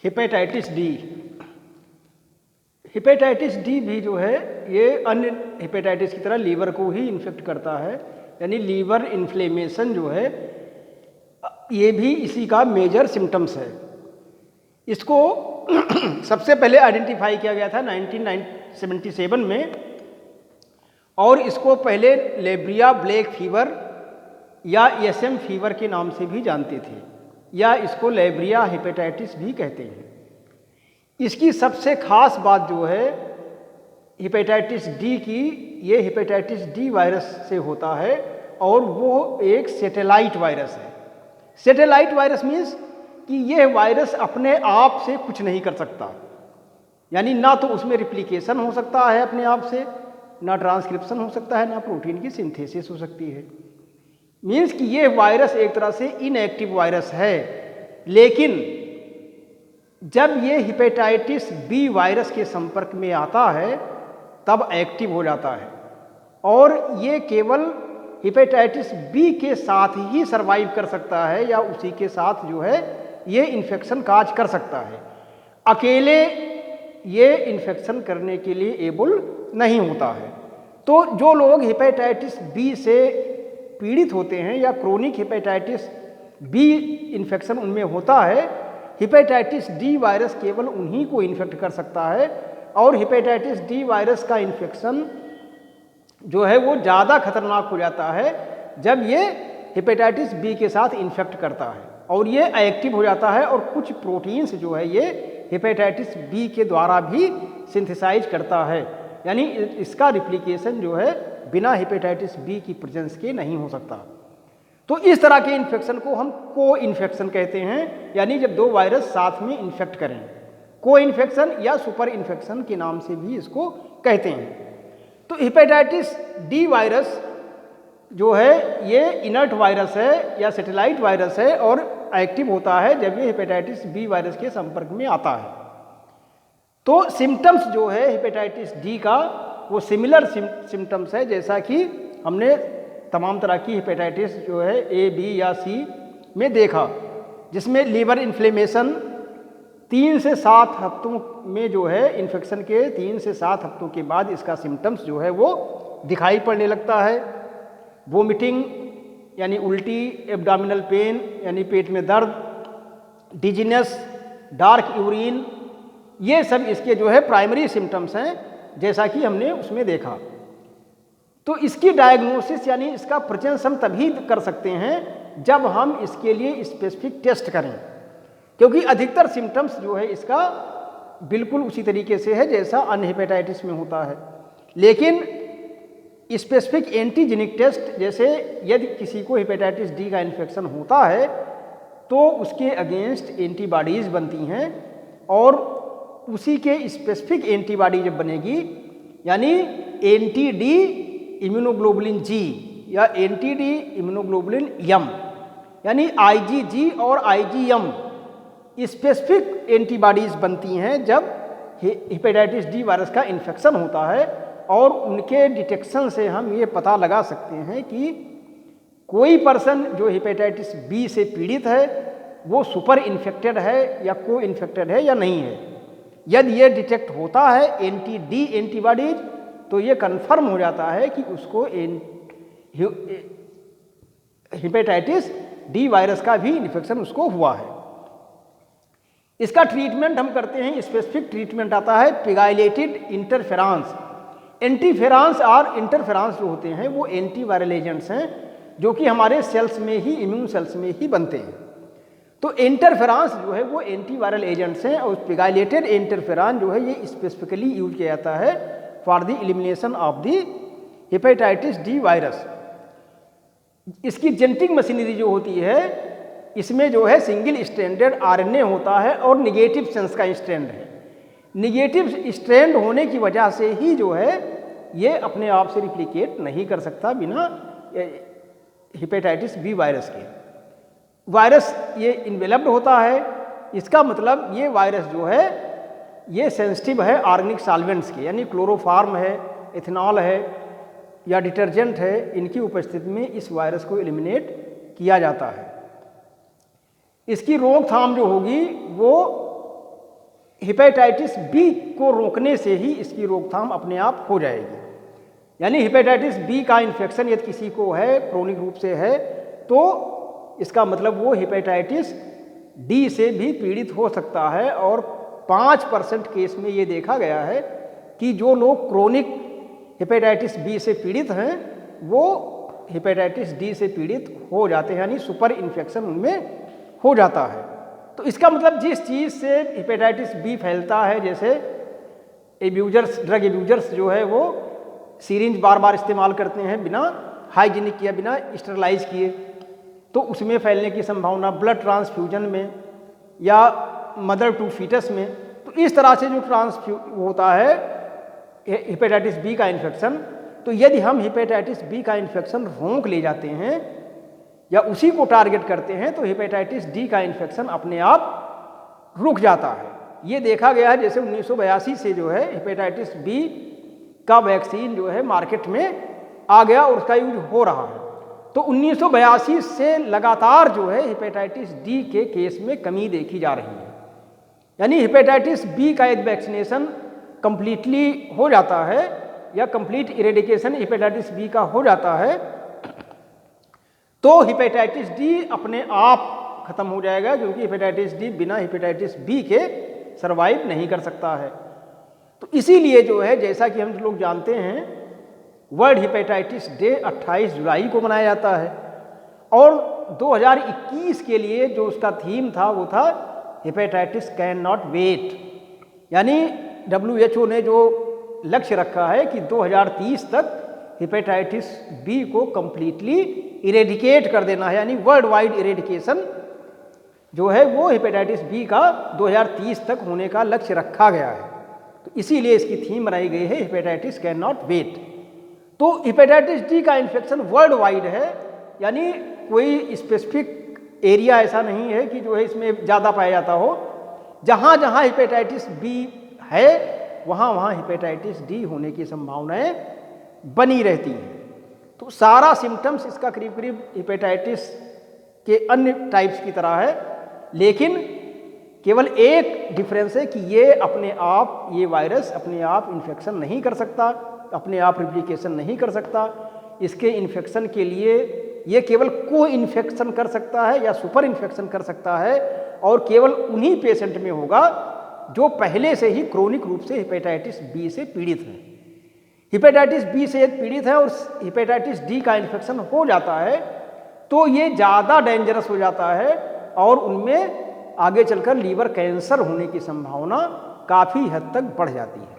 Hepatitis D. Hepatitis D भी जो है ये अन्य हेपेटाइटिस की तरह लीवर को ही इन्फेक्ट करता है, यानी लीवर इन्फ्लेमेशन जो है ये भी इसी का मेजर सिम्टम्स है। इसको सबसे पहले आइडेंटिफाई किया गया था 1977 में, और इसको पहले लेब्रिया ब्लैक फीवर या एसएम फीवर के नाम से भी जानते थे, या इसको लेब्रिया हेपेटाइटिस भी कहते हैं। इसकी सबसे खास बात जो है हेपेटाइटिस डी की, ये हेपेटाइटिस डी वायरस से होता है और वो एक सैटेलाइट वायरस है। सैटेलाइट वायरस मीन्स कि यह वायरस अपने आप से कुछ नहीं कर सकता, यानी ना तो उसमें रिप्लिकेशन हो सकता है अपने आप से, ना ट्रांसक्रिप्शन हो सकता है, ना प्रोटीन की सिंथेसिस हो सकती है। मीन्स कि यह वायरस एक तरह से इनएक्टिव वायरस है। लेकिन जब ये हेपेटाइटिस बी वायरस के संपर्क में आता है तब एक्टिव हो जाता है, और ये केवल हेपेटाइटिस बी के साथ ही सरवाइव कर सकता है, या उसी के साथ जो है ये इन्फेक्शन काज कर सकता है। अकेले ये इन्फेक्शन करने के लिए एबल नहीं होता है। तो जो लोग हेपेटाइटिस बी से पीड़ित होते हैं या क्रोनिक हेपेटाइटिस बी इन्फेक्शन उनमें होता है, हेपेटाइटिस डी वायरस केवल उन्हीं को इन्फेक्ट कर सकता है, और हेपेटाइटिस डी वायरस का इन्फेक्शन जो है वो ज़्यादा खतरनाक हो जाता है जब ये हेपेटाइटिस बी के साथ इन्फेक्ट करता है, और ये एक्टिव हो जाता है, और कुछ प्रोटीन्स जो है ये हेपेटाइटिस बी के द्वारा भी सिंथेसाइज करता है, यानी इसका रिप्लिकेशन जो है बिना हेपेटाइटिस बी की प्रेजेंस के नहीं हो सकता। तो इस तरह के इन्फेक्शन को हम को इन्फेक्शन कहते हैं, यानी जब दो वायरस साथ में इन्फेक्ट करें। को इन्फेक्शन या सुपर इन्फेक्शन के नाम से भी इसको कहते हैं। तो हेपेटाइटिस डी वायरस जो है ये इनर्ट वायरस है या सैटेलाइट वायरस है, और एक्टिव होता है जब ये हेपेटाइटिस बी वायरस के संपर्क में आता है। तो सिम्टम्स जो है हेपेटाइटिस डी का वो सिमिलर सिम्टम्स है जैसा कि हमने तमाम तरह की हेपेटाइटिस जो है ए, बी या सी में देखा, जिसमें लीवर इन्फ्लेमेशन 3 से 7 हफ्तों में जो है इन्फेक्शन के 3 से 7 हफ्तों के बाद इसका सिम्टम्स जो है वो दिखाई पड़ने लगता है। वोमिटिंग यानी उल्टी, एब्डोमिनल पेन यानी पेट में दर्द, डिजीनेस, डार्क यूरिन, ये सब इसके जो है प्राइमरी सिम्टम्स हैं जैसा कि हमने उसमें देखा। तो इसकी डायग्नोसिस यानी इसका प्रेजेंस हम तभी कर सकते हैं जब हम इसके लिए स्पेसिफिक टेस्ट करें, क्योंकि अधिकतर सिम्टम्स जो है इसका बिल्कुल उसी तरीके से है जैसा अन्य हेपेटाइटिस में होता है। लेकिन स्पेसिफिक एंटीजेनिक टेस्ट, जैसे यदि किसी को हेपेटाइटिस डी का इन्फेक्शन होता है तो उसके अगेंस्ट एंटीबॉडीज़ बनती हैं, और उसी के स्पेसिफिक एंटीबॉडी जब बनेगी, यानी एंटी डी इम्यूनोग्लोबुलिन जी या एंटी डी इम्यूनोग्लोबुलिन यम, यानी आईजीजी और आईजीएम स्पेसिफिक एंटीबॉडीज़ बनती हैं जब हेपेटाइटिस डी वायरस का इन्फेक्शन होता है, और उनके डिटेक्शन से हम ये पता लगा सकते हैं कि कोई पर्सन जो हेपेटाइटिस बी से पीड़ित है वो सुपर इन्फेक्टेड है या को इन्फेक्टेड है या नहीं है। यदि ये डिटेक्ट होता है एंटी डी एंटीबॉडीज, तो ये कंफर्म हो जाता है कि उसको हेपेटाइटिस डी वायरस का भी इन्फेक्शन उसको हुआ है। इसका ट्रीटमेंट हम करते हैं, स्पेसिफिक ट्रीटमेंट आता है पिगाइलेटेड इंटरफेरेंस। एंटीफेरेंस और इंटरफेरेंस जो होते हैं वो एंटीवायरल एजेंट्स हैं जो कि हमारे सेल्स में ही, इम्यून सेल्स में ही बनते हैं। तो इंटरफेरेंस जो है वो एंटीवायरल एजेंट्स हैं, और पिगाइलेटेड इंटरफेरेंस जो है ये स्पेसिफिकली यूज किया जाता है for the elimination of the hepatitis D virus. इसकी जेनेटिक मशीनरी जो होती है इसमें जो है सिंगल स्ट्रैंडेड आरएनए होता है और निगेटिव सेंस का स्ट्रैंड है। निगेटिव स्ट्रैंड होने की वजह से ही जो है ये अपने आप से रिप्लिकेट नहीं कर सकता बिना हेपेटाइटिस बी वायरस के। वायरस ये इन्वेलप्ड होता है, इसका मतलब ये वायरस जो है ये सेंसिटिव है ऑर्गेनिक सॉल्वेंट्स के, यानी क्लोरोफार्म है, इथेनॉल है या डिटर्जेंट है, इनकी उपस्थिति में इस वायरस को एलिमिनेट किया जाता है। इसकी रोकथाम जो होगी वो हेपेटाइटिस बी को रोकने से ही इसकी रोकथाम अपने आप हो जाएगी। यानी हेपेटाइटिस बी का इन्फेक्शन यदि किसी को है, क्रोनिक रूप से है, तो इसका मतलब वो हेपेटाइटिस डी से भी पीड़ित हो सकता है। और 5% केस में ये देखा गया है कि जो लोग क्रोनिक हेपेटाइटिस बी से पीड़ित हैं वो हेपेटाइटिस डी से पीड़ित हो जाते हैं, यानी सुपर इन्फेक्शन उनमें हो जाता है। तो इसका मतलब जिस चीज़ से हेपेटाइटिस बी फैलता है, जैसे एब्यूजर्स, ड्रग एब्यूजर्स जो है वो सीरिंज बार बार इस्तेमाल करते हैं बिना हाइजीनिक किया, बिना स्टरलाइज किए, तो उसमें फैलने की संभावना, ब्लड ट्रांसफ्यूजन में या मदर टू फीटस में, तो इस तरह से जो होता है हेपेटाइटिस बी का इन्फेक्शन, तो यदि हम हेपेटाइटिस बी का इन्फेक्शन रोक ले जाते हैं या उसी को टारगेट करते हैं तो हेपेटाइटिस डी का इन्फेक्शन अपने आप रुक जाता है। ये देखा गया है, जैसे 1982 से जो है हेपेटाइटिस बी का वैक्सीन जो है मार्केट में आ गया और उसका यूज हो रहा है। तो 1982 से लगातार जो है हेपेटाइटिस डी के केस में कमी देखी जा रही है। यानी हेपेटाइटिस बी का एक वैक्सीनेशन कंप्लीटली हो जाता है या कंप्लीट इरेडिकेशन हेपेटाइटिस बी का हो जाता है तो हेपेटाइटिस डी अपने आप खत्म हो जाएगा, क्योंकि हेपेटाइटिस डी बिना हेपेटाइटिस बी के सरवाइव नहीं कर सकता है। तो इसीलिए जो है, जैसा कि हम लोग जानते हैं, वर्ल्ड हेपेटाइटिस डे 28 जुलाई को मनाया जाता है और 2021 के लिए जो उसका थीम था वो था हेपेटाइटिस कैन नॉट वेट। यानी WHO ने जो लक्ष्य रखा है कि 2030 तक हेपेटाइटिस बी को कंप्लीटली इरेडिकेट कर देना है, यानी वर्ल्ड वाइड इरेडिकेशन जो है वो हेपेटाइटिस बी का 2030 तक होने का लक्ष्य रखा गया है। तो इसीलिए इसकी थीम बनाई गई है हेपेटाइटिस कैन नॉट वेट। तो हेपेटाइटिस डी का इन्फेक्शन वर्ल्ड वाइड है, यानी कोई स्पेसिफिक एरिया ऐसा नहीं है कि जो है इसमें ज़्यादा पाया जाता हो। जहाँ जहाँ हेपेटाइटिस बी है वहाँ वहाँ हेपेटाइटिस डी होने की संभावनाएं बनी रहती हैं। तो सारा सिम्टम्स इसका करीब करीब हेपेटाइटिस के अन्य टाइप्स की तरह है, लेकिन केवल एक डिफरेंस है कि ये अपने आप, ये वायरस अपने आप इन्फेक्शन नहीं कर सकता, अपने आप रिप्लिकेशन नहीं कर सकता। इसके इन्फेक्शन के लिए ये केवल को इन्फेक्शन कर सकता है या सुपर इन्फेक्शन कर सकता है, और केवल उन्हीं पेशेंट में होगा जो पहले से ही क्रोनिक रूप से हेपेटाइटिस बी से पीड़ित हैं। हेपेटाइटिस बी से पीड़ित है और हेपेटाइटिस डी का इन्फेक्शन हो जाता है तो ये ज़्यादा डेंजरस हो जाता है और उनमें आगे चलकर लीवर कैंसर होने की संभावना काफ़ी हद तक बढ़ जाती है।